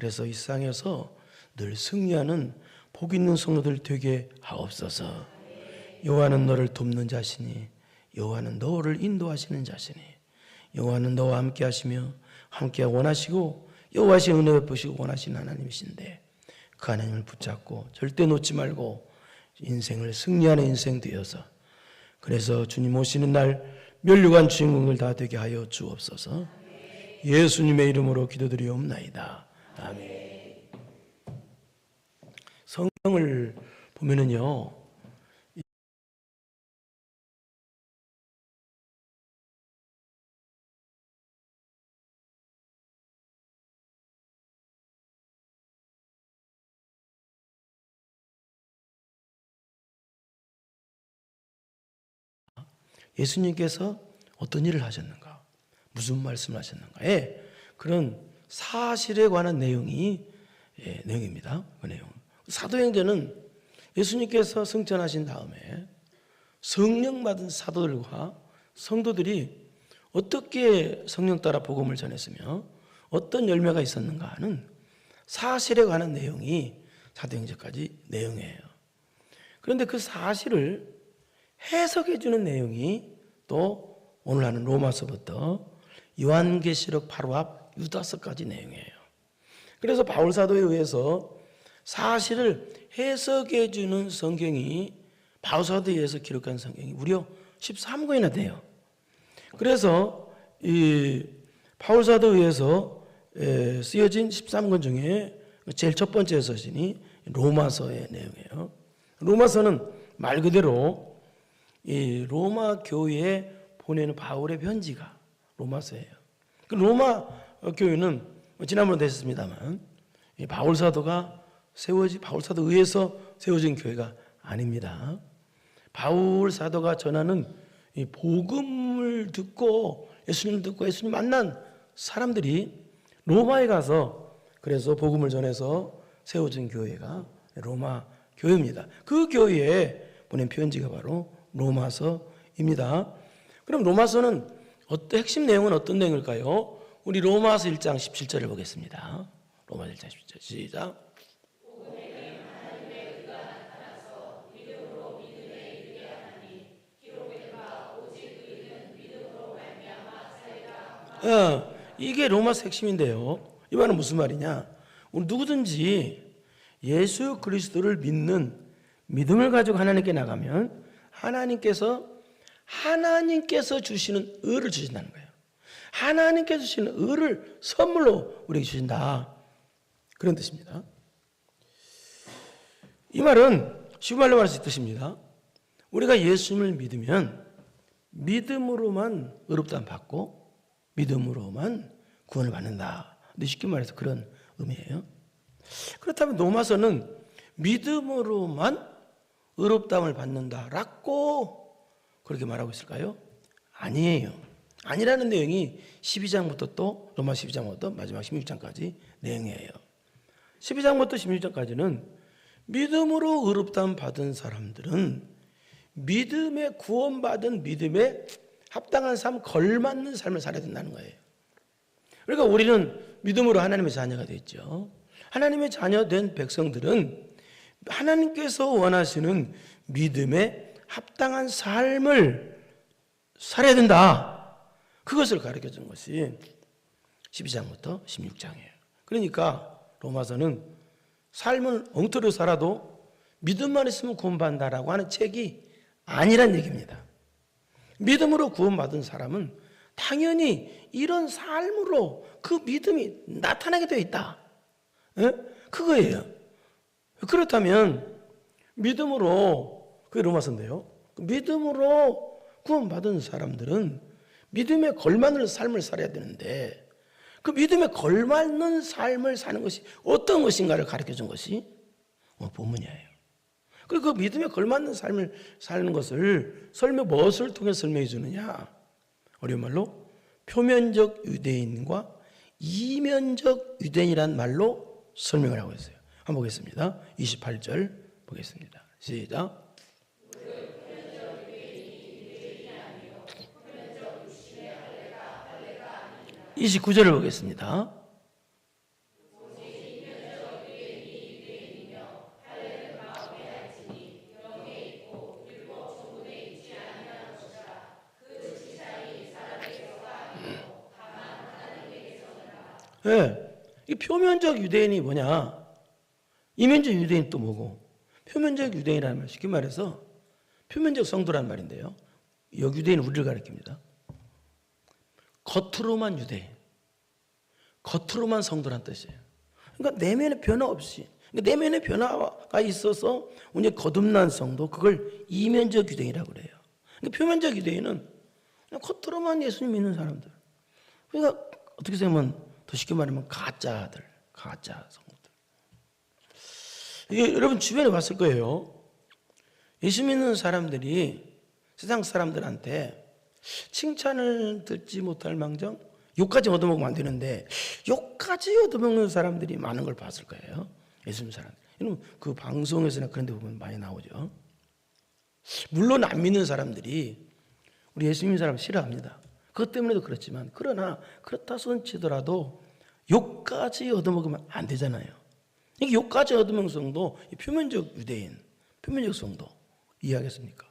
그래서 이 세상에서 늘 승리하는 복 있는 성도들 되게 하옵소서. 여호와는 너를 돕는 자시니, 여호와는 너를 인도하시는 자시니, 여호와는 너와 함께 하시며 함께 원하시고 여호와시 은혜 베푸시고 원하시는 하나님이신데, 그 하나님을 붙잡고 절대 놓지 말고 인생을 승리하는 인생 되어서, 그래서 주님 오시는 날 멸류관 주인공들 다 되게 하여 주옵소서. 예수님의 이름으로 기도드리옵나이다. 아멘. 성경을 보면은요, 예수님께서 어떤 일을 하셨는가, 무슨 말씀을 하셨는가에 그런 사실에 관한 내용입니다. 그 내용. 사도행전은 예수님께서 승천하신 다음에 성령 받은 사도들과 성도들이 어떻게 성령 따라 복음을 전했으며 어떤 열매가 있었는가 하는 사실에 관한 내용이 사도행전까지 내용이에요. 그런데 그 사실을 해석해 주는 내용이 또 오늘 하는 로마서부터 요한계시록 바로 앞 유다서까지 내용이에요. 그래서 바울사도에 의해서 사실을 해석해 주는 성경이, 바울사도에 의해서 기록한 성경이 무려 13권이나 돼요. 그래서 이 바울사도에 의해서 쓰여진 13권 중에 제일 첫 번째 서신이 로마서의 내용이에요. 로마서는 말 그대로 이 로마 교회에 보내는 바울의 편지가 로마서예요. 그 로마 교회는 지난번에 됐습니다만 바울 사도가 바울 사도 의해서 세워진 교회가 아닙니다. 바울 사도가 전하는 이 복음을 듣고 예수님을 듣고 예수님 만난 사람들이 로마에 가서 그래서 복음을 전해서 세워진 교회가 로마 교회입니다. 그 교회에 보낸 편지가 바로 로마서입니다. 그럼 로마서는 핵심 내용은 어떤 내용일까요? 우리 로마서 1장 17절을 보겠습니다. 로마서 1장 17절 시작. 이게 로마서 핵심인데요. 이 말은 무슨 말이냐? 우리 누구든지 예수 그리스도를 믿는 믿음을 가지고 하나님께 나가면 하나님께서 주시는 의를 주신다는 거예요. 하나님께서 주시는 의를 선물로 우리에게 주신다. 그런 뜻입니다. 이 말은 쉬운 말로 말할 수 있듯입니다. 우리가 예수님을 믿으면 믿음으로만 의롭다함 받고 믿음으로만 구원을 받는다. 근데 쉽게 말해서 그런 의미예요. 그렇다면 로마서는 믿음으로만 의롭다함을 받는다라고 그렇게 말하고 있을까요? 아니에요. 아니라는 내용이 12장부터 또 로마 12장부터 마지막 16장까지 내용이에요. 12장부터 16장까지는 믿음으로 의롭다함 받은 사람들은 믿음에 구원받은 믿음에 합당한 삶, 걸맞는 삶을 살아야 된다는 거예요. 그러니까 우리는 믿음으로 하나님의 자녀가 됐죠. 하나님의 자녀 된 백성들은 하나님께서 원하시는 믿음에 합당한 삶을 살아야 된다. 그것을 가르쳐 준 것이 12장부터 16장이에요. 그러니까 로마서는 삶을 엉터리로 살아도 믿음만 있으면 구원받는다라고 하는 책이 아니란 얘기입니다. 믿음으로 구원받은 사람은 당연히 이런 삶으로 그 믿음이 나타나게 되어 있다. 그거예요. 그렇다면 믿음으로, 그게 로마서인데요. 믿음으로 구원받은 사람들은 믿음에 걸맞는 삶을 살아야 되는데 그 믿음에 걸맞는 삶을 사는 것이 어떤 것인가를 가르쳐 준 것이 본문이에요. 그리고 그 믿음에 걸맞는 삶을 사는 것을 무엇을 통해 설명해 주느냐? 어려운 말로 표면적 유대인과 이면적 유대인이란 말로 설명을 하고 있어요. 한번 보겠습니다. 28절 보겠습니다. 시작. 29절을 보겠습니다. 예. 이 표면적 유대인이 뭐냐? 이면적 유대인 또 뭐고? 표면적 유대인이라는 말, 쉽게 말해서 표면적 성도라는 말인데요. 유대인은 우리를 가리킵니다. 겉으로만 유대인, 겉으로만 성도란 뜻이에요. 그러니까 내면의 변화 없이, 그러니까 내면의 변화가 있어서 이제 거듭난 성도, 그걸 이면적 유대인이라고 그래요. 그러니까 표면적 유대인은 그냥 겉으로만 예수님 믿는 사람들. 그러니까 어떻게 생각하면 더 쉽게 말하면 가짜들, 가짜 성도들. 이게 여러분 주변에 봤을 거예요. 예수 믿는 사람들이 세상 사람들한테 칭찬을 듣지 못할 망정 욕까지 얻어먹으면 안 되는데 욕까지 얻어먹는 사람들이 많은 걸 봤을 거예요. 예수 믿는 사람들. 그 방송에서나 그런 데 보면 많이 나오죠. 물론 안 믿는 사람들이 우리 예수 믿는 사람 싫어합니다. 그것 때문에도 그렇지만, 그러나 그렇다 손치더라도 욕까지 얻어먹으면 안 되잖아요. 이게 욕까지 얻어먹는 성도, 표면적 유대인, 표면적 성도 이해하겠습니까?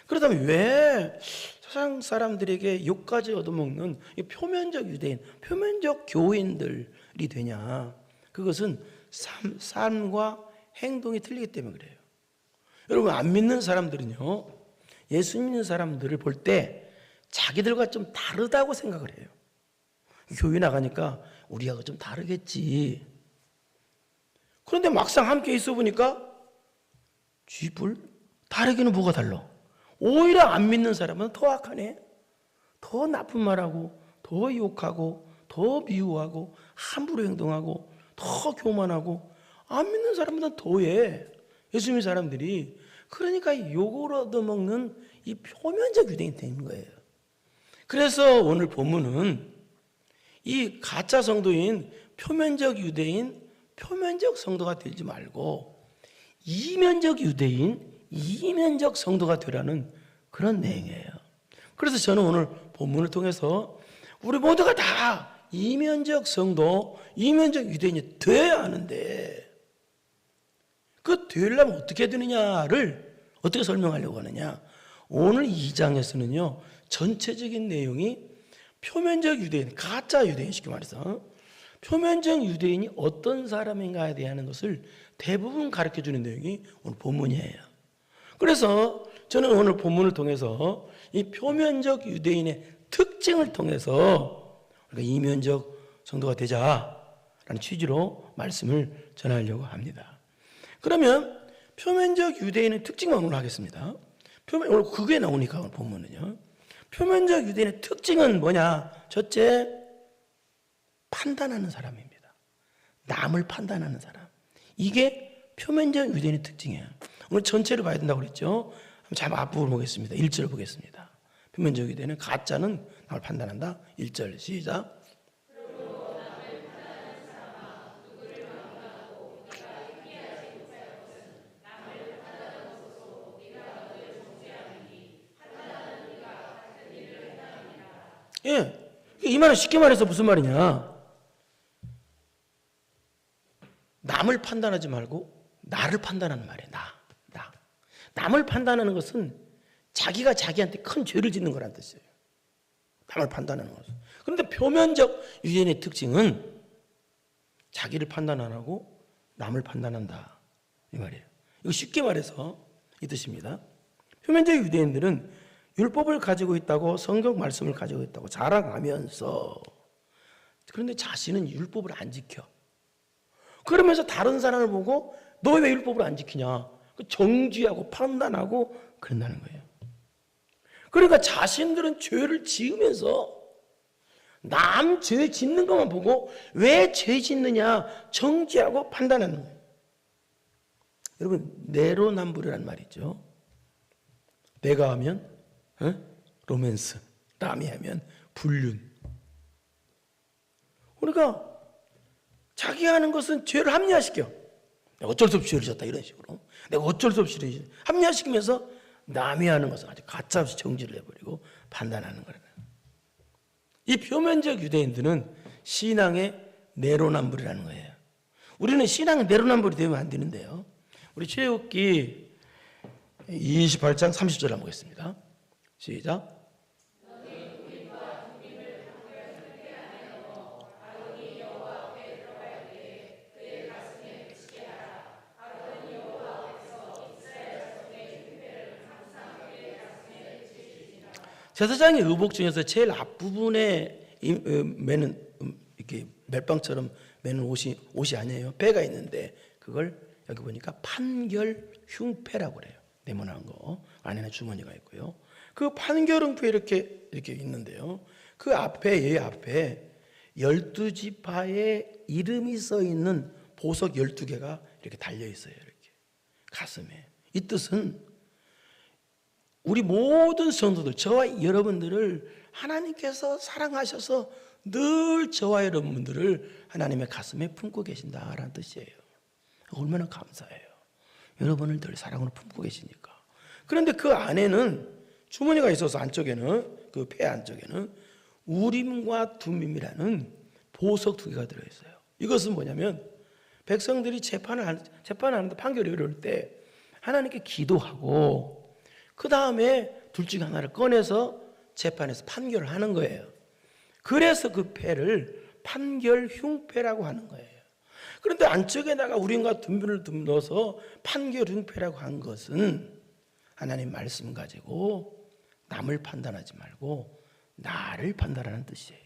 그렇다면 왜 세상 사람들에게 욕까지 얻어먹는 이 표면적 유대인, 표면적 교인들이 되냐? 그것은 삶과 행동이 틀리기 때문에 그래요. 여러분, 안 믿는 사람들은요, 예수 믿는 사람들을 볼 때 자기들과 좀 다르다고 생각을 해요. 교회 나가니까 우리하고 좀 다르겠지. 그런데 막상 함께 있어 보니까 쥐뿔? 다르기는 뭐가 달라? 오히려 안 믿는 사람은 더 악하네. 더 나쁜 말하고, 더 욕하고, 더 미워하고, 함부로 행동하고, 더 교만하고, 안 믿는 사람보다 더해. 예수 믿는 사람들이. 그러니까 욕을 얻어먹는 이 표면적 유대인이 되는 거예요. 그래서 오늘 본문은 이 가짜 성도인 표면적 유대인, 표면적 성도가 되지 말고 이면적 유대인, 이면적 성도가 되라는 그런 내용이에요. 그래서 저는 오늘 본문을 통해서 우리 모두가 다 이면적 성도, 이면적 유대인이 되어야 하는데, 그 되려면 어떻게 되느냐를 어떻게 설명하려고 하느냐. 오늘 2장에서는요 전체적인 내용이 표면적 유대인, 가짜 유대인, 쉽게 말해서 표면적 유대인이 어떤 사람인가에 대한 것을 대부분 가르쳐주는 내용이 오늘 본문이에요. 그래서 저는 오늘 본문을 통해서 이 표면적 유대인의 특징을 통해서 우리가 이면적 성도가 되자라는 취지로 말씀을 전하려고 합니다. 그러면 표면적 유대인의 특징만 오늘 하겠습니다. 오늘 그게 나오니까 오늘 본문은요. 표면적 유대인의 특징은 뭐냐? 첫째, 판단하는 사람입니다. 남을 판단하는 사람. 이게 표면적 유대인의 특징이에요. 오늘 전체를 봐야 된다고 그랬죠. 한번 앞부분 보겠습니다. 1절 보겠습니다. 표면적 유대인은 가짜는 남을 판단한다. 1절 시작. 예, 이 말은 쉽게 말해서 무슨 말이냐? 남을 판단하지 말고 나를 판단하는 말이에요. 나. 남을 판단하는 것은 자기가 자기한테 큰 죄를 짓는 거란 뜻이에요. 남을 판단하는 것은. 그런데 표면적 유대인의 특징은 자기를 판단 안 하고 남을 판단한다, 이 말이에요. 이거 쉽게 말해서 이 뜻입니다. 표면적 유대인들은 율법을 가지고 있다고, 성경 말씀을 가지고 있다고 자랑하면서, 그런데 자신은 율법을 안 지켜. 그러면서 다른 사람을 보고 너 왜 율법을 안 지키냐, 정죄하고 판단하고 그런다는 거예요. 그러니까 자신들은 죄를 지으면서 남 죄 짓는 것만 보고 왜 죄 짓느냐 정죄하고 판단하는 거예요. 여러분, 내로남불이라는 말이 있죠. 내가 하면 로맨스, 남이 하면 불륜. 그러니까 자기 하는 것은 죄를 합리화시켜. 내가 어쩔 수 없이 죄를 졌다, 이런 식으로. 내가 어쩔 수 없이 죄를 합리화시키면서 남이 하는 것은 아주 가짜없이 정지를 해버리고 판단하는 거예요. 이 표면적 유대인들은 신앙의 내로남불이라는 거예요. 우리는 신앙의 내로남불이 되면 안 되는데요. 우리 출애굽기 28장 30절 한번 보겠습니다. 시작. 제사장의 의복 중에서 제일 앞부분에 매는 이렇게 멜빵처럼 매는 옷이 아니에요. 배가 있는데 그걸 여기 보니까 판결 흉패라고 그래요. 네모난 거 안에는 주머니가 있고요. 그 판결 흉패 이렇게 있는데요. 그 앞에 얘 앞에 12지파의 이름이 써 있는 보석 12개가 이렇게 달려 있어요. 이렇게 가슴에. 이 뜻은 우리 모든 성도들, 저와 여러분들을 하나님께서 사랑하셔서 늘 저와 여러분들을 하나님의 가슴에 품고 계신다라는 뜻이에요. 얼마나 감사해요. 여러분을 늘 사랑으로 품고 계시니까. 그런데 그 안에는 주머니가 있어서 안쪽에는, 그 폐 안쪽에는 우림과 둠밈이라는 보석 2개가 들어있어요. 이것은 뭐냐면 백성들이 재판을 하는데 판결이 어려울 때 하나님께 기도하고 그 다음에 둘 중에 하나를 꺼내서 재판에서 판결을 하는 거예요. 그래서 그 패를 판결 흉패라고 하는 거예요. 그런데 안쪽에다가 우림과 둠밈을 넣어서 판결 흉패라고 한 것은 하나님 말씀 가지고 남을 판단하지 말고 나를 판단하는 뜻이에요.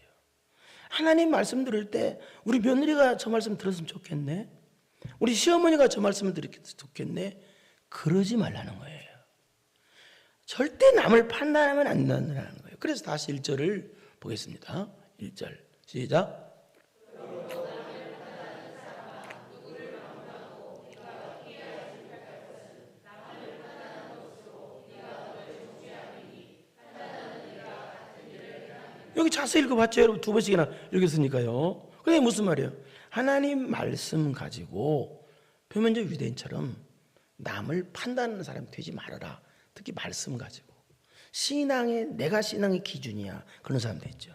하나님 말씀 들을 때 우리 며느리가 저 말씀 들었으면 좋겠네, 우리 시어머니가 저 말씀을 들었으면 좋겠네, 그러지 말라는 거예요. 절대 남을 판단하면 안 된다는 거예요. 그래서 다시 1절을 보겠습니다. 1절 시작. 여기 자세히 읽어봤죠? 여러분 2번씩이나 읽었으니까요. 그게 무슨 말이에요? 하나님 말씀 가지고 표면적 유대인처럼 남을 판단하는 사람이 되지 말아라. 특히 말씀 가지고 내가 신앙의 기준이야, 그런 사람도 있죠.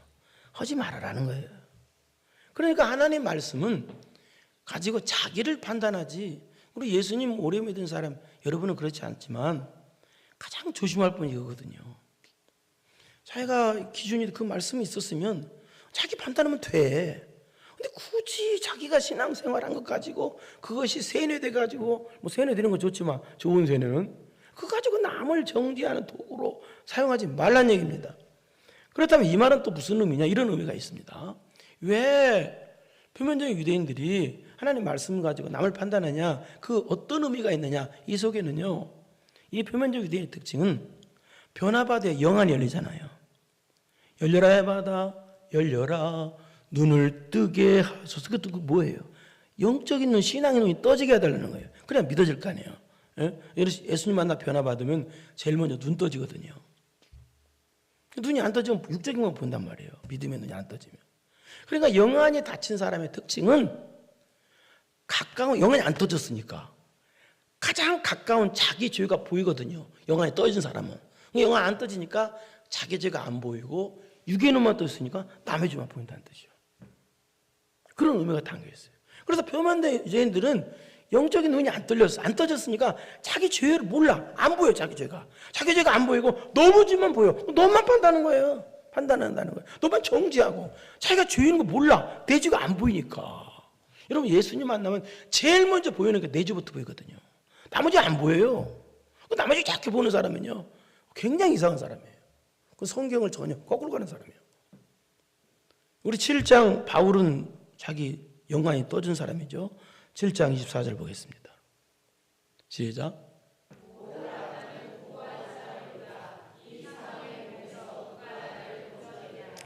하지 말아라는 거예요. 그러니까 하나님 말씀은 가지고 자기를 판단하지, 우리 예수님 오래 믿은 사람 여러분은 그렇지 않지만 가장 조심할 분이 이거거든요. 자기가 기준이 그 말씀이 있었으면 자기 판단하면 돼. 근데 굳이 자기가 신앙생활한 것 가지고 그것이 세뇌돼 가지고, 뭐 세뇌되는 건 좋지만 좋은 세뇌는 그거 가지고 남을 정죄하는 도구로 사용하지 말란 얘기입니다. 그렇다면 이 말은 또 무슨 의미냐? 이런 의미가 있습니다. 왜 표면적인 유대인들이 하나님 말씀 가지고 남을 판단하냐? 그 어떤 의미가 있느냐? 이 속에는요, 이 표면적 유대인의 특징은 변화바다에 영안이 열리잖아요. 열려라 해바다, 열려라, 눈을 뜨게 하소서. 그것도 뭐예요? 영적인 눈, 신앙의 눈이 떠지게 해달라는 거예요. 그래야 믿어질 거 아니에요. 예수님 만나 변화받으면 제일 먼저 눈 떠지거든요. 눈이 안 떠지면 육적인 건 본단 말이에요. 믿음의 눈이 안 떠지면. 그러니까 영안이 닫힌 사람의 특징은 영안이 안 떠졌으니까 가장 가까운 자기 죄가 보이거든요. 영안이 떠진 사람은. 영안 안 떠지니까 자기 죄가 안 보이고 육의 눈만 떠있으니까 남의 죄만 보인다는 뜻이죠. 그런 의미가 담겨있어요. 그래서 표면적 유대인들은 영적인 눈이 안 떠졌으니까 자기 죄를 몰라. 안 보여, 자기 죄가. 자기 죄가 안 보이고 너무 죄만 보여. 너만 판단하는 거예요. 판단한다는 거예요. 너만 정죄하고. 자기가 죄인 거 몰라. 내 죄가 안 보이니까. 여러분, 예수님 만나면 제일 먼저 보이는 게 내 죄부터 보이거든요. 나머지 안 보여요. 나머지 작게 보는 사람은요, 굉장히 이상한 사람이에요. 그 성경을 전혀 거꾸로 가는 사람이에요. 우리 7장 바울은 자기 영광이 떠준 사람이죠. 7장 24절 보겠습니다. 시작.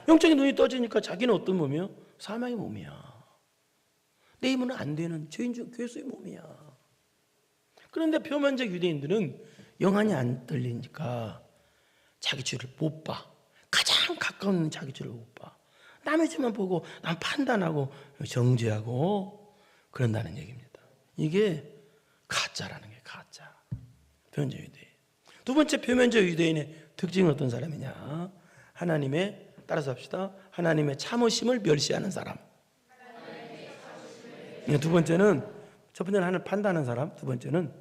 영적인 눈이 떠지니까 자기는 어떤 몸이요? 사망의 몸이야. 내 힘은 안 되는 죄인 중 괴수의 몸이야. 그런데 표면적 유대인들은 영안이 안 떨리니까 자기 죄를 못 봐. 가장 가까운 자기 죄를 못 봐. 남의 죄만 보고 남 판단하고 정죄하고 그런다는 얘기입니다. 이게 가짜라는 게 가짜. 표면적 유대인. 두 번째 표면적 유대인의 특징은 어떤 사람이냐? 따라서 합시다. 하나님의 참으심을 멸시하는 사람. 두 번째는, 첫 번째는 하나님을 판단하는 사람, 두 번째는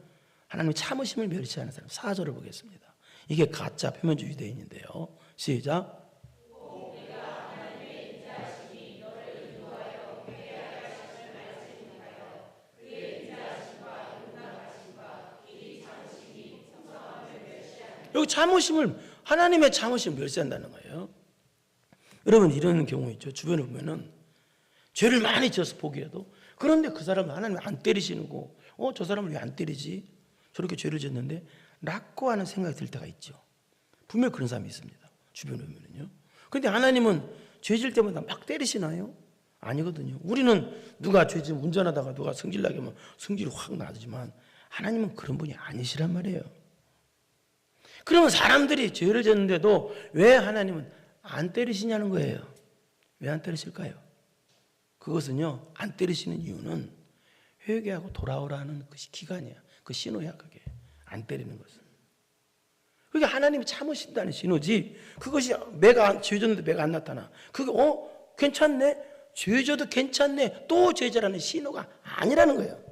하나님의 참으심을 멸시하는 사람. 4절을 보겠습니다. 이게 가짜 표면적 유대인인데요. 시작. 여기 참으심을 하나님의 참으심을 멸시한다는 거예요. 여러분 이런 경우 있죠. 주변에 보면은 죄를 많이 지어서 포기해도 그런데 그 사람은 하나님 안 때리시는 거, 저 사람을 왜 안 때리지? 저렇게 죄를 지었는데 라고 하는 생각이 들 때가 있죠. 분명 그런 사람이 있습니다. 주변에 보면은요. 그런데 하나님은 죄 지을 때마다 막 때리시나요? 아니거든요. 우리는 누가 죄 지으면 운전하다가 누가 성질 나게 하면 성질이 확 나지만 하나님은 그런 분이 아니시란 말이에요. 그러면 사람들이 죄를 지었는데도 왜 하나님은 안 때리시냐는 거예요. 왜 안 때리실까요? 그것은요, 안 때리시는 이유는 회개하고 돌아오라는 것이 기간이야. 그 신호야, 그게. 안 때리는 것은. 그게 하나님이 참으신다는 신호지. 그것이 죄 졌는데 매가 안 나타나. 그게 괜찮네? 죄 져도 괜찮네? 또 죄자라는 신호가 아니라는 거예요.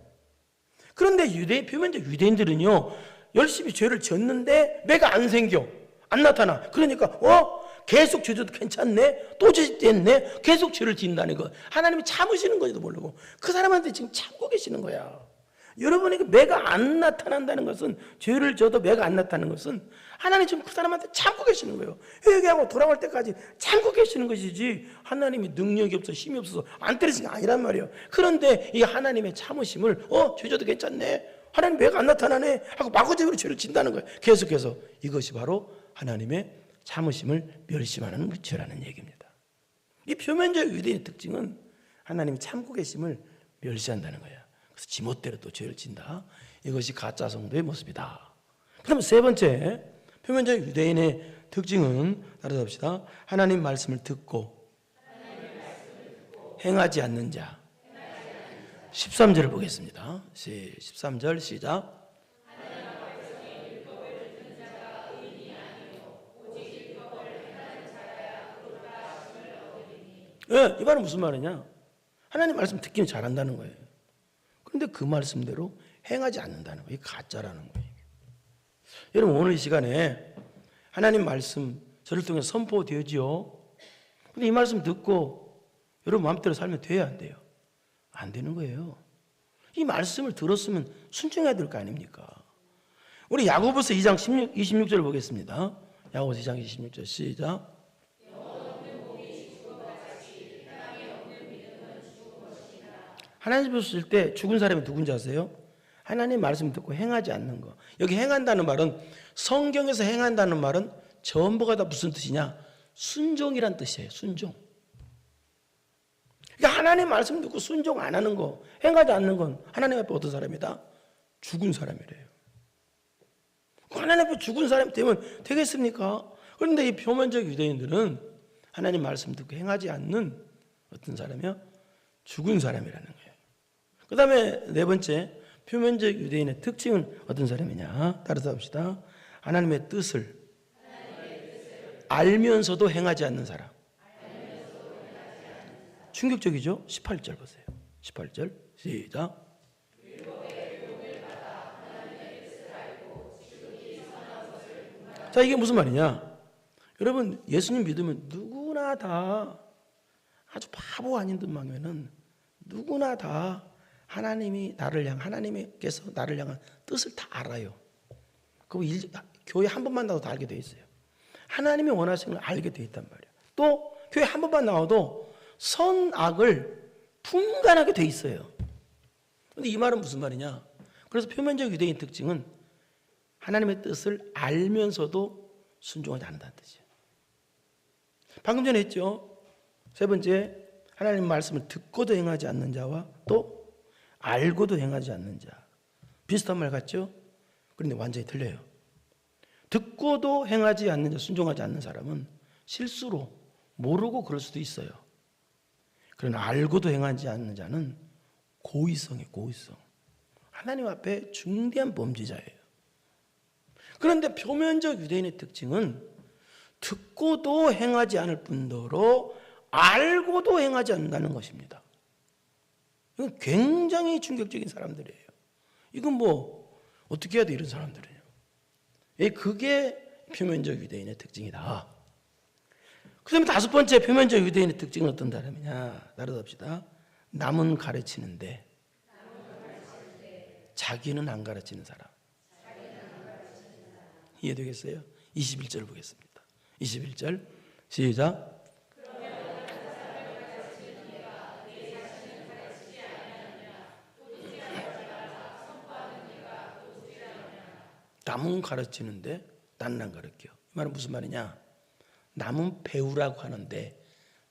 그런데 표면적 유대인들은요, 열심히 죄를 졌는데 매가 안 생겨. 안 나타나. 그러니까 계속 죄 져도 괜찮네? 또 죄 됐네? 계속 죄를 짓는다는 거. 하나님이 참으시는 건지도 모르고 그 사람한테 지금 참고 계시는 거야. 여러분에게 매가 안 나타난다는 것은, 죄를 져도 매가 안 나타나는 것은 하나님 지금 그 사람한테 참고 계시는 거예요. 회개하고 돌아올 때까지 참고 계시는 것이지 하나님이 능력이 없어 힘이 없어서 안 때리시는 게 아니란 말이에요. 그런데 이 하나님의 참으심을 죄 져도 괜찮네? 하나님 매가 안 나타나네? 하고 마구잡이로 죄를 진다는 거예요. 계속해서 이것이 바로 하나님의 참으심을 멸시하는 죄라는 얘기입니다. 이 표면적 유대인의 특징은 하나님이 참고 계심을 멸시한다는 거예요. 그래서 지멋대로 또 죄를 진다. 이것이 가짜 성도의 모습이다. 그럼 세 번째 표면적 유대인의 특징은 따라서 하나님 말씀을 듣고 행하지 않는 자. 13절을 보겠습니다. 13절 시작. 이 말은 무슨 말이냐? 하나님 말씀 듣기는 잘한다는 거예요. 그런데 그 말씀대로 행하지 않는다는 거예요. 이게 가짜라는 거예요. 여러분 오늘 이 시간에 하나님 말씀 저를 통해 선포되지요. 근데 이 말씀 듣고 여러분 마음대로 살면 돼야 안 돼요? 안 되는 거예요. 이 말씀을 들었으면 순종해야 될 거 아닙니까? 우리 야고보서 2장 26절을 보겠습니다. 야고보서 2장 26절 시작. 하나님 보실 때 죽은 사람이 누군지 아세요? 하나님 말씀 듣고 행하지 않는 거. 여기 행한다는 말은, 성경에서 행한다는 말은 전부가 다 무슨 뜻이냐? 순종이란 뜻이에요. 순종. 그러니까 하나님 말씀 듣고 순종 안 하는 거, 행하지 않는 건 하나님 앞에 어떤 사람이다? 죽은 사람이래요. 하나님 앞에 죽은 사람이 되면 되겠습니까? 그런데 이 표면적 유대인들은 하나님 말씀 듣고 행하지 않는 어떤 사람이요? 죽은 사람이라는 거예요. 그 다음에 네 번째, 표면적 유대인의 특징은 어떤 사람이냐? 따라서 합시다. 하나님의 뜻을 알면서도 행하지 않는 사람. 충격적이죠? 18절 보세요. 18절 시작. 자, 이게 무슨 말이냐? 여러분 예수님 믿으면 누구나 다, 아주 바보 아닌 듯만은 누구나 다 하나님께서 나를 향한 뜻을 다 알아요. 교회 한 번만 나와도 다 알게 돼 있어요. 하나님이 원하시는 걸 알게 돼 있단 말이에요. 또 교회 한 번만 나와도 선악을 분간하게 돼 있어요. 그런데 이 말은 무슨 말이냐? 그래서 표면적 유대인 특징은 하나님의 뜻을 알면서도 순종하지 않는다는 뜻이에요. 방금 전에 했죠. 세 번째, 하나님 말씀을 듣고도 행하지 않는 자와 또 알고도 행하지 않는 자. 비슷한 말 같죠? 그런데 완전히 틀려요. 듣고도 행하지 않는 자, 순종하지 않는 사람은 실수로 모르고 그럴 수도 있어요. 그러나 알고도 행하지 않는 자는 고의성이에요. 고의성. 하나님 앞에 중대한 범죄자예요. 그런데 표면적 유대인의 특징은 듣고도 행하지 않을 뿐더러 알고도 행하지 않는다는 것입니다. 이건 굉장히 충격적인 사람들이에요. 이건 어떻게 해야 돼, 이런 사람들은요. 그게 표면적 유대인의 특징이다. 그 다음에 다섯 번째 표면적 유대인의 특징은 어떤 사람이냐? 따라서 합시다. 남은 가르치는데 자기는 안 가르치는 사람. 이해되겠어요? 21절 보겠습니다. 21절 시작. 남은 가르치는데 나는 안 가르쳐. 이 말은 무슨 말이냐? 남은 배우라고 하는데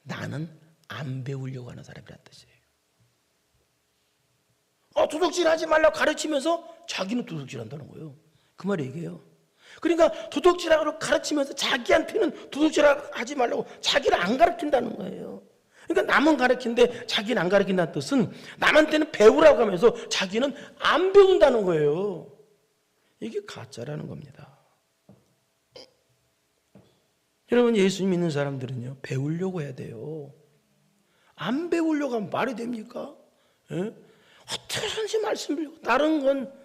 나는 안 배우려고 하는 사람이란 뜻이에요. 도둑질하지 말라고 가르치면서 자기는 도둑질한다는 거예요. 그 말이 이게요. 그러니까 도둑질하고 가르치면서 자기한테는 도둑질하지 말라고 자기를 안 가르친다는 거예요. 그러니까 남은 가르치는데 자기는 안 가르친다는 뜻은 남한테는 배우라고 하면서 자기는 안 배운다는 거예요. 이게 가짜라는 겁니다. 여러분, 예수 믿는 사람들은요, 배우려고 해야 돼요. 안 배우려고 하면 말이 됩니까? 예? 어떻게 선생님 말씀을 다른 건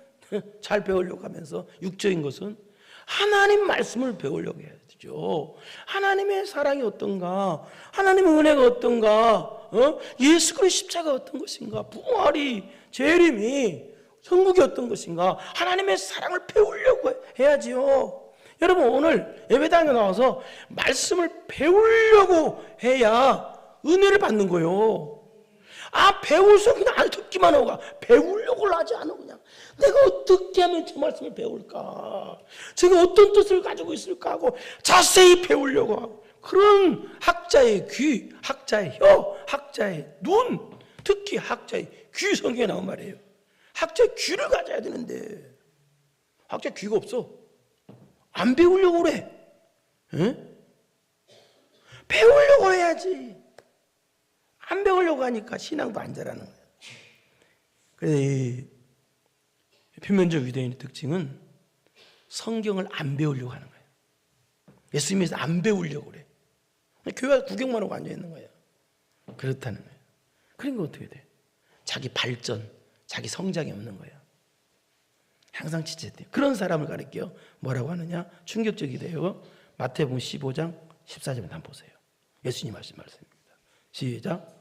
잘 배우려고 하면서 육적인 것은 하나님 말씀을 배우려고 해야 되죠. 하나님의 사랑이 어떤가, 하나님의 은혜가 어떤가, 예수 그리스도의 십자가 어떤 것인가, 부활이, 재림이, 천국이 어떤 것인가, 하나님의 사랑을 배우려고 해야지요. 여러분, 오늘 예배당에 나와서 말씀을 배우려고 해야 은혜를 받는 거예요. 배울수 그냥 듣기만 하고 가. 배우려고 하지 않아. 그냥 내가 어떻게 하면 저 말씀을 배울까, 제가 어떤 뜻을 가지고 있을까 하고 자세히 배우려고 하고, 그런 학자의 귀, 학자의 혀, 학자의 눈, 특히 학자의 귀, 성경에 나온 말이에요. 학자의 귀를 가져야 되는데 학자의 귀가 없어. 안 배우려고 그래. 응? 배우려고 해야지. 안 배우려고 하니까 신앙도 안 자라는 거예요. 그래서 이 표면적 유대인의 특징은 성경을 안 배우려고 하는 거예요. 예수님에서 안 배우려고 그래. 교회 구경만 하고 앉아있는 거예요. 그렇다는 거예요. 그러니까 어떻게 돼? 자기 발전, 자기 성장이 없는 거예요. 항상 지체돼요. 그런 사람을 가리켜요. 뭐라고 하느냐? 충격적이돼요. 마태복음 15장 14절에 한번 보세요. 예수님 하신 말씀입니다. 시작.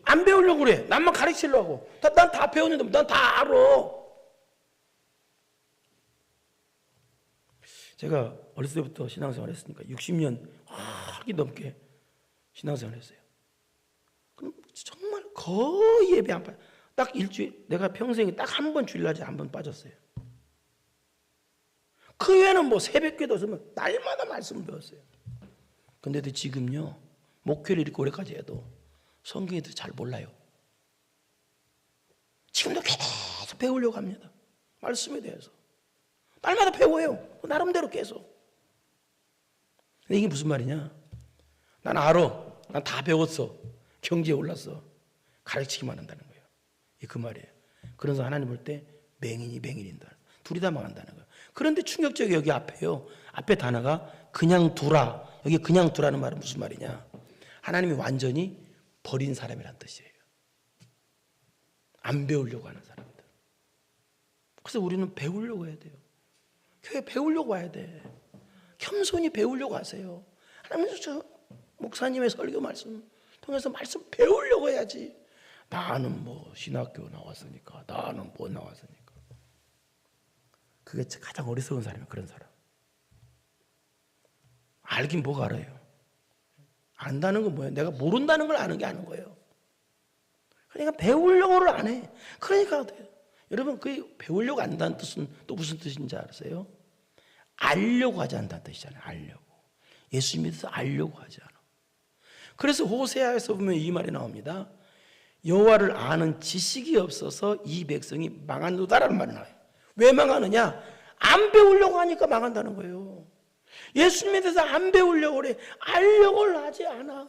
안 배우려고 그래. 남만 가르치려고. 난 다 배웠는데 난 다 알아. 제가 어렸을 때부터 신앙생활 했으니까 60년 하기 넘게 신앙생활 했어요. 그럼 정말 거의 예배 안 빠져. 딱 일주일, 내가 평생에 딱 한 번 주일날에 한 번 빠졌어요. 그 외에는 뭐 새벽기도 없으면 날마다 말씀을 배웠어요. 근데도 지금요, 목회를 이렇게 오래까지 해도 성경에 대해서 잘 몰라요. 지금도 계속 배우려고 합니다. 말씀에 대해서. 날마다 배워요. 나름대로 계속. 근데 이게 무슨 말이냐? 난 알아. 난 다 배웠어. 경지에 올랐어. 가르치기만 한다는 거예요. 이게 그 말이에요. 그래서 하나님 볼 때 맹인이 맹인이다. 둘이 다 망한다는 거예요. 그런데 충격적이 여기 앞에요. 앞에 단어가 그냥 두라. 여기 그냥 두라는 말은 무슨 말이냐? 하나님이 완전히 버린 사람이란 뜻이에요. 안 배우려고 하는 사람들. 그래서 우리는 배우려고 해야 돼요. 교회 배우려고 와야 돼. 겸손히 배우려고 하세요. 하나님, 저 목사님의 설교 말씀 통해서 말씀 배우려고 해야지. 나는 뭐 신학교 나왔으니까, 나는 뭐 나왔으니까. 그게 가장 어리석은 사람이에요. 그런 사람. 알긴 뭐가 알아요. 안다는 건 뭐예요? 내가 모른다는 걸 아는 게 아는 거예요. 그러니까 배우려고를 안 해. 그러니까 여러분, 그 배우려고 안다는 뜻은 또 무슨 뜻인지 아세요? 알려고 하지 않는다는 뜻이잖아요. 알려고. 예수 믿어서 알려고 하지 않아. 그래서 호세아에서 보면 이 말이 나옵니다. 여호와를 아는 지식이 없어서 이 백성이 망하노다라는 말이 나와요. 왜 망하느냐? 안 배우려고 하니까 망한다는 거예요. 예수 믿어서 안 배우려고 그래. 알려고 하지 않아.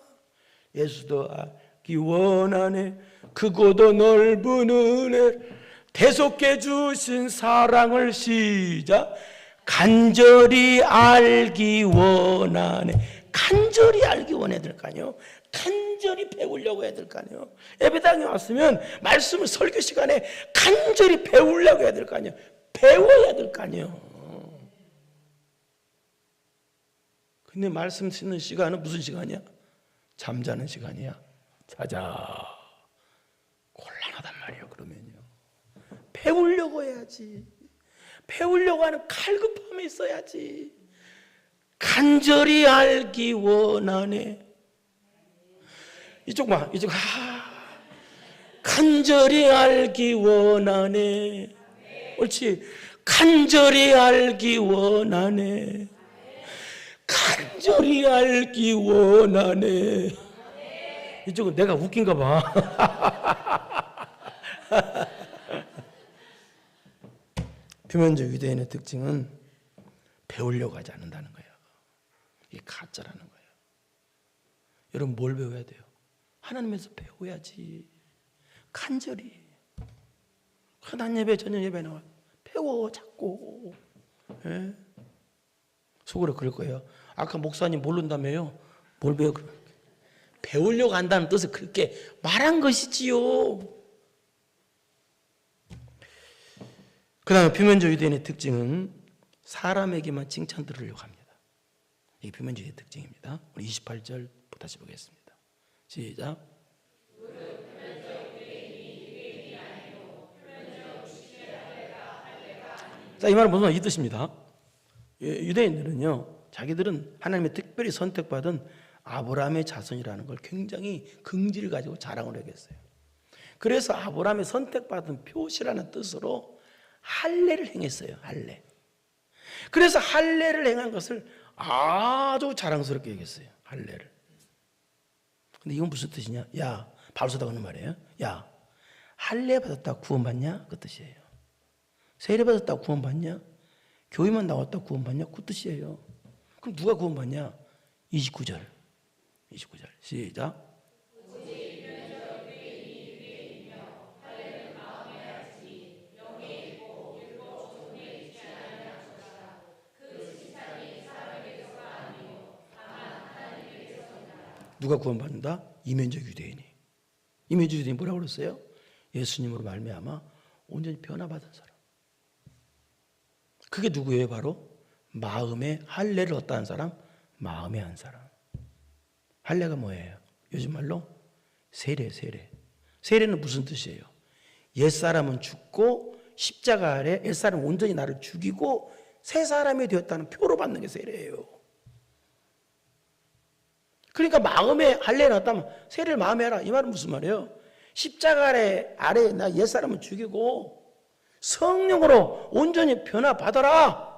예수도 알기 원하네. 크고도 넓은 은혜를 대속해 주신 사랑을 시작. 간절히 알기 원하네. 간절히 알기 원해야 될 거 아니에요. 간절히 배우려고 해야 될 거 아니에요. 예배당에 왔으면 말씀을 설교 시간에 간절히 배우려고 해야 될 거 아니에요. 배워야 될 거 아니에요. 근데 말씀 듣는 시간은 무슨 시간이야? 잠자는 시간이야. 찾아. 곤란하단 말이에요. 그러면요. 배우려고 해야지. 배우려고 하는 갈급함이 있어야지. 간절히 알기 원하네. 이쪽 봐. 이쪽. 간절히 알기 원하네. 옳지. 간절히 알기 원하네. 간절히 알기 원하네. 이쪽은 내가 웃긴가 봐. 표면적 유대인의 특징은 배우려고 하지 않는다는 거예요. 이게 가짜라는 거예요. 여러분 뭘 배워야 돼요? 하나님에서 배워야지. 간절히. 흔한 예배, 저녁 예배 나와. 배워 자꾸. 예? 속으로 그럴 거예요. 아까 목사님 모른다며요. 뭘 배워? 배우려고 한다는 뜻을 그렇게 말한 것이지요. 그 다음에 표면적 유대인의 특징은 사람에게만 칭찬 들으려고 합니다. 이게 표면적인 특징입니다. 우리 28절 다시 보겠습니다. 시작. 자, 이 말은 무슨 이 뜻입니다. 유대인들은요, 자기들은 하나님의 특별히 선택받은 아브라함의 자손이라는 걸 굉장히 긍지를 가지고 자랑을 하겠어요. 그래서 아브라함의 선택받은 표시라는 뜻으로 할례를 행했어요. 할례. 그래서 할례를 행한 것을 아주 자랑스럽게 얘기했어요. 할례를. 근데 이건 무슨 뜻이냐? 야, 바울서다가 하는 말이에요. 야, 할례 받았다 구원받냐? 그 뜻이에요. 세례 받았다 구원받냐? 교회만 나왔다 구원받냐? 그 뜻이에요. 그럼 누가 구원받냐? 29절. 29절 시작. 누가 구원받는다? 이면적 유대인이. 이면적 유대인이 뭐라고 그랬어요? 예수님으로 말미암아 온전히 변화받은 사람. 그게 누구예요? 바로 마음의 할례를 얻다는 사람, 마음의 한 사람. 할례가 뭐예요? 요즘 말로 세례. 세례는 무슨 뜻이에요? 옛사람은 죽고 십자가 아래 옛사람은 온전히 나를 죽이고 새 사람이 되었다는 표로 받는 게 세례예요. 그러니까 마음에 할례를 얻다면 세례를 마음에 해라. 이 말은 무슨 말이에요? 십자가 아래 나 옛사람은 죽이고 성령으로 온전히 변화받아라.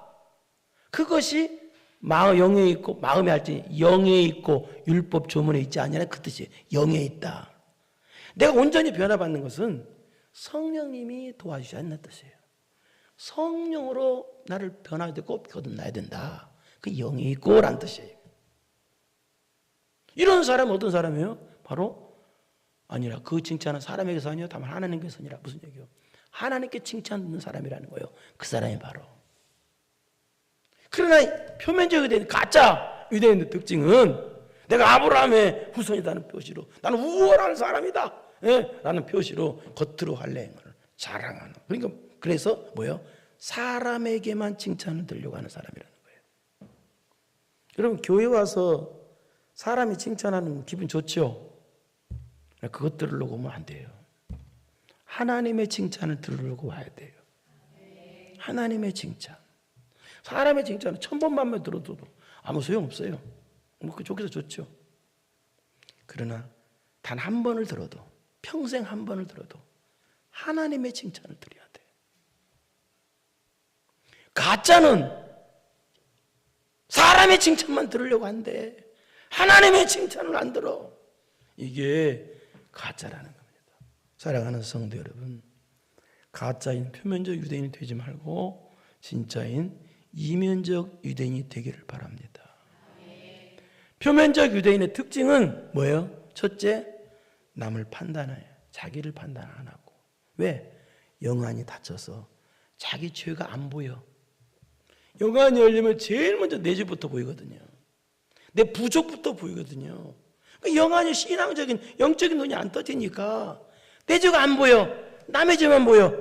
그것이 영에 있고 마음에 할지 영에 있고 율법 조문에 있지 않냐는 그 뜻이에요. 영에 있다. 내가 온전히 변화받는 것은 성령님이 도와주셔야 한다는 뜻이에요. 성령으로 나를 변화되고 거듭나야 된다. 그 영에 있고 라는 뜻이에요. 이런 사람은 어떤 사람이에요? 바로 아니라 그 칭찬은 사람에게서 아니요 다만 하나님께서 아니라 무슨 얘기요? 하나님께 칭찬 듣는 사람이라는 거예요. 그 사람이 바로. 그러나 표면적 유대인, 가짜 유대인의 특징은 내가 아브라함의 후손이라는 표시로 나는 우월한 사람이다. 예? 라는 표시로 겉으로 할례행을 자랑하는. 그러니까 그래서 뭐예요? 사람에게만 칭찬을 들려고 하는 사람이라는 거예요. 여러분 교회 와서 사람이 칭찬하는 기분 좋죠? 그것 들으려고 오면 안 돼요. 하나님의 칭찬을 들으려고 와야 돼요. 하나님의 칭찬. 사람의 칭찬은 1000번만 들어도 아무 소용없어요. 그 좋게서 좋죠. 그러나 단 한 번을 들어도 평생 한 번을 들어도 하나님의 칭찬을 드려야 돼요. 가짜는 사람의 칭찬만 들으려고 한대. 하나님의 칭찬을 안 들어. 이게 가짜라는 겁니다. 사랑하는 성도 여러분, 가짜인 표면적 유대인이 되지 말고 진짜인 이면적 유대인이 되기를 바랍니다. 표면적 유대인의 특징은 뭐예요? 첫째, 남을 판단해요. 자기를 판단 안 하고. 왜? 영안이 닫혀서 자기 죄가 안 보여. 영안이 열리면 제일 먼저 내 죄부터 보이거든요. 내 부족부터 보이거든요. 영안이 신앙적인 영적인 눈이 안 떠지니까 내 죄가 안 보여. 남의 죄만 보여.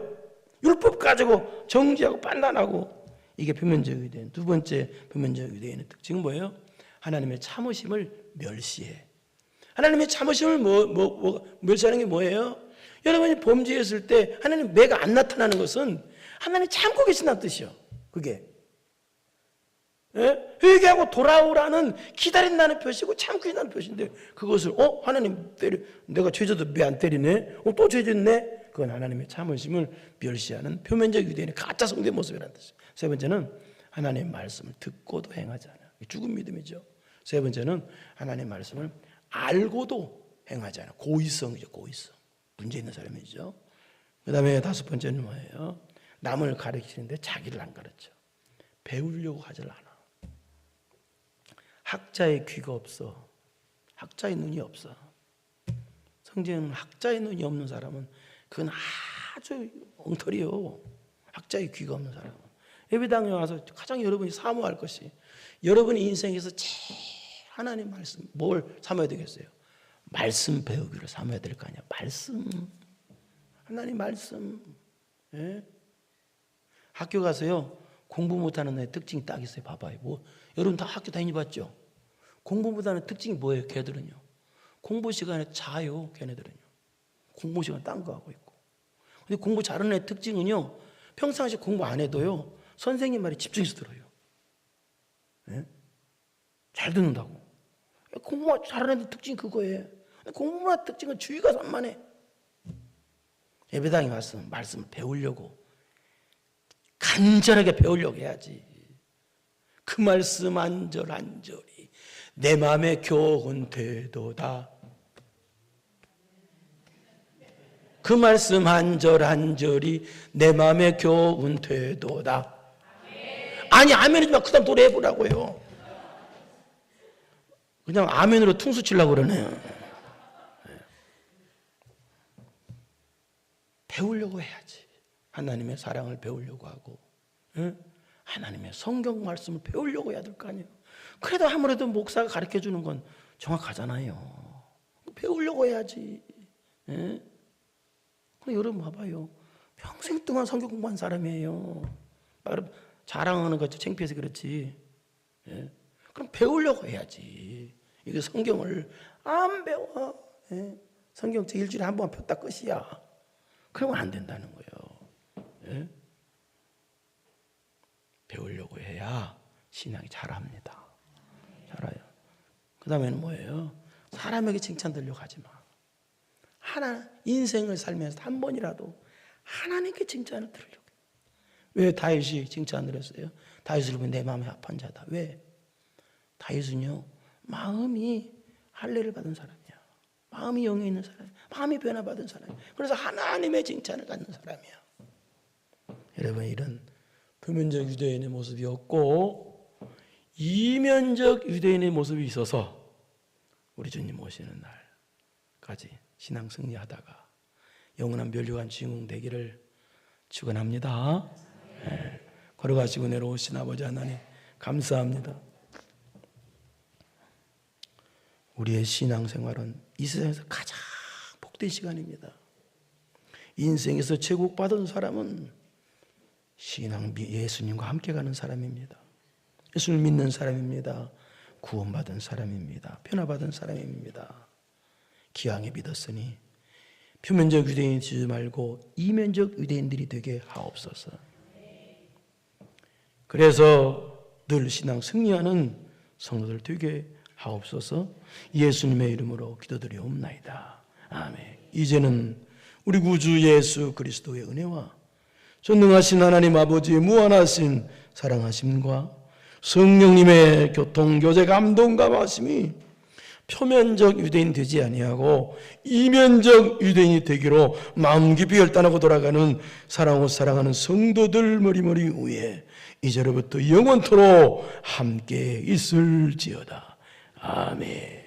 율법 가지고 정죄하고 판단하고. 이게 표면적 유대인. 두 번째 표면적 유대인의 특징은 뭐예요? 하나님의 참으심을 멸시해. 하나님의 참으심을 멸시하는 게 뭐예요? 여러분이 범죄했을 때 하나님 매가 안 나타나는 것은 하나님 참고 계신다는 뜻이요. 그게 회개하고 돌아오라는 기다린다는 표시고 참고 있다는 표시인데 그것을 하나님 내가 죄져도 매 안 때리네? 또 죄졌네? 그건 하나님의 참으심을 멸시하는 표면적 유대인의 가짜 성도의 모습이라는 뜻이에요. 세 번째는 하나님의 말씀을 듣고도 행하지 않아요. 죽은 믿음이죠. 세 번째는 하나님의 말씀을 알고도 행하지 않아요. 고의성이죠. 고의성. 문제 있는 사람이죠. 그 다음에 다섯 번째는 뭐예요? 남을 가르치는데 자기를 안 가르쳐. 배우려고 하질 않아. 학자의 귀가 없어. 학자의 눈이 없어. 성경은 학자의 눈이 없는 사람은 그건 아주 엉터리요. 학자의 귀가 없는 사람은. 예배당에 와서 가장 여러분이 사모할 것이 여러분의 인생에서 제일 하나님 말씀 뭘 사모해야 되겠어요? 말씀 배우기를 사모해야 될 거 아니야. 말씀. 하나님 말씀. 예? 학교 가서요. 공부 못하는 애의 특징이 딱 있어요. 봐봐요. 여러분 다 학교 다니봤죠? 공부 못하는 특징이 뭐예요? 걔들은요. 공부 시간에 자요. 걔네들은요. 공부 시간 딴 거 하고 있고. 근데 공부 잘하는 애의 특징은요. 평상시에 공부 안 해도요. 선생님 말에 집중해서 들어요. 예? 잘 듣는다고. 공부 잘하는 애의 특징이 그거예요. 공부만 특징은 주의가 산만해. 예배당에 와서 말씀을 배우려고 간절하게 배우려고 해야지. 그 말씀 안절안절이 내 마음에 교훈 되도다. 그 말씀 안절안절이 내 마음에 교훈 되도다. 아니 아멘이지 마. 그 다음 노래해보라고요. 그냥 아멘으로 퉁수 치려고 그러네요. 배우려고 해야지. 하나님의 사랑을 배우려고 하고 하나님의 성경 말씀을 배우려고 해야 될 거 아니에요. 그래도 아무래도 목사가 가르쳐주는 건 정확하잖아요. 배우려고 해야지. 예? 여러분 봐봐요. 평생 동안 성경 공부한 사람이에요. 자랑하는 거 창피해서 그렇지. 예? 그럼 배우려고 해야지. 이거 성경을 안 배워. 예? 성경책 일주일에 한 번 폈다 끝이야. 그러면 안 된다는 거예요. 예? 배우려고 해야 신앙이 자랍니다. 자라요. 그 다음에는 뭐예요? 사람에게 칭찬 들려고 하지 마. 인생을 살면서 한 번이라도 하나님께 칭찬을 들으려고. 왜 다윗이 칭찬을 했어요? 다윗을 보면 내 마음이 합한 자다. 왜? 다윗은요, 마음이 할례를 받은 사람이야. 마음이 영에 있는 사람이야. 마음이 변화받은 사람이야. 그래서 하나님의 칭찬을 갖는 사람이야. 여러분, 이런 표면적 유대인의 모습이 없고 이면적 유대인의 모습이 있어서 우리 주님 오시는 날까지 신앙 승리하다가 영원한 멸류관 주인공 되기를 축원합니다. 네. 걸어가시고 내려오신 아버지 하나님 감사합니다. 우리의 신앙생활은 이 세상에서 가장 복된 시간입니다. 인생에서 제국받은 사람은 예수님과 함께 가는 사람입니다. 예수를 믿는 사람입니다. 구원받은 사람입니다. 변화받은 사람입니다. 기왕에 믿었으니 표면적 유대인이 되지 말고 이면적 유대인들이 되게 하옵소서. 그래서 늘 신앙 승리하는 성도들 되게 하옵소서. 예수님의 이름으로 기도드리옵나이다. 아멘. 이제는 우리 구주 예수 그리스도의 은혜와 전능하신 하나님 아버지의 무한하신 사랑하심과 성령님의 교통교제 감동 감화심이 표면적 유대인 되지 아니하고 이면적 유대인이 되기로 마음 깊이 결단하고 돌아가는 사랑하고 사랑하는 성도들 머리머리 위에 이제로부터 영원토록 함께 있을지어다. 아멘.